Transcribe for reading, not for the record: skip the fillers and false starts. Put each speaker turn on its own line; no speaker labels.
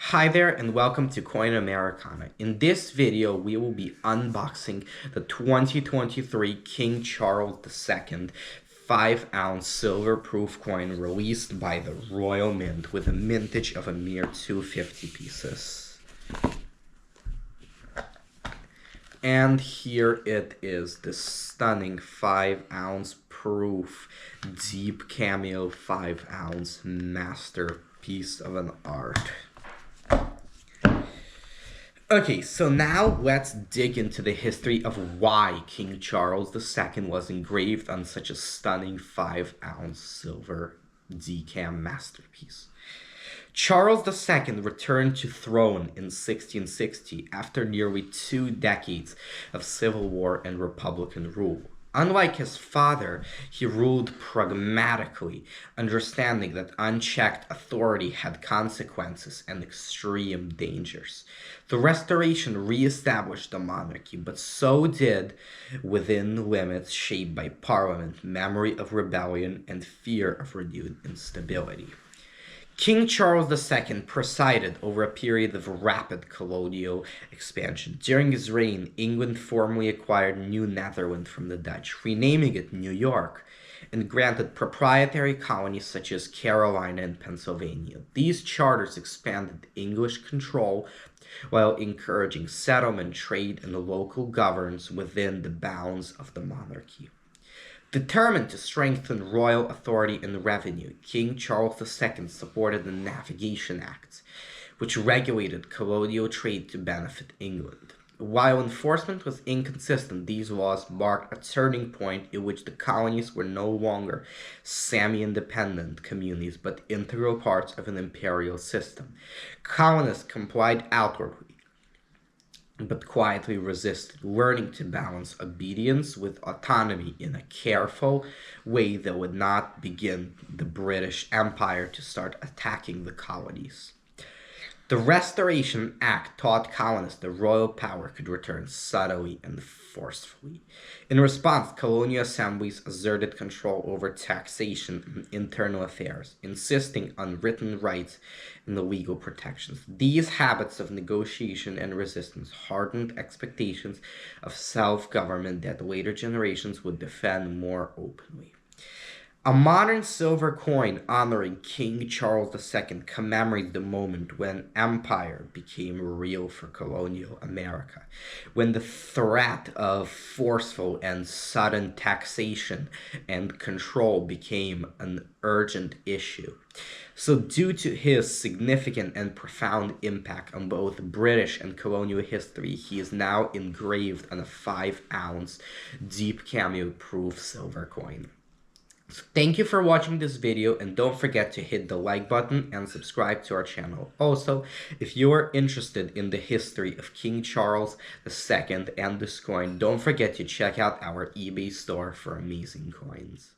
Hi there and welcome to Coin Americana. In this video, we will be unboxing the 2023 King Charles II 5-ounce silver-proof coin released by the Royal Mint with a mintage of a mere 250 pieces. And here it is, the stunning 5-ounce proof deep cameo 5-ounce masterpiece of an art. Okay, so now let's dig into the history of why King Charles II was engraved on such a stunning 5-ounce silver decam masterpiece. Charles II returned to throne in 1660 after nearly 2 decades of civil war and republican rule. Unlike his father, he ruled pragmatically, understanding that unchecked authority had consequences and extreme dangers. The Restoration re-established the monarchy, but so did within limits shaped by Parliament, memory of rebellion, and fear of renewed instability. King Charles II presided over a period of rapid colonial expansion. During his reign, England formally acquired New Netherland from the Dutch, renaming it New York, and granted proprietary colonies such as Carolina and Pennsylvania. These charters expanded English control while encouraging settlement, trade, and local governance within the bounds of the monarchy. Determined to strengthen royal authority and revenue, King Charles II supported the Navigation Acts, which regulated colonial trade to benefit England. While enforcement was inconsistent, these laws marked a turning point in which the colonies were no longer semi-independent communities but integral parts of an imperial system. Colonists complied outwardly, but quietly resisted, learning to balance obedience with autonomy in a careful way that would not begin the British Empire to start attacking the colonies. The Restoration Act taught colonists that royal power could return subtly and forcefully. In response, colonial assemblies asserted control over taxation and internal affairs, insisting on written rights and the legal protections. These habits of negotiation and resistance hardened expectations of self-government that later generations would defend more openly. A modern silver coin honoring King Charles II commemorates the moment when empire became real for colonial America, when the threat of forceful and sudden taxation and control became an urgent issue. So due to his significant and profound impact on both British and colonial history, he is now engraved on a 5-ounce deep cameo-proof silver coin. So thank you for watching this video, and don't forget to hit the like button and subscribe to our channel. Also, if you are interested in the history of King Charles II and this coin, don't forget to check out our eBay store for amazing coins.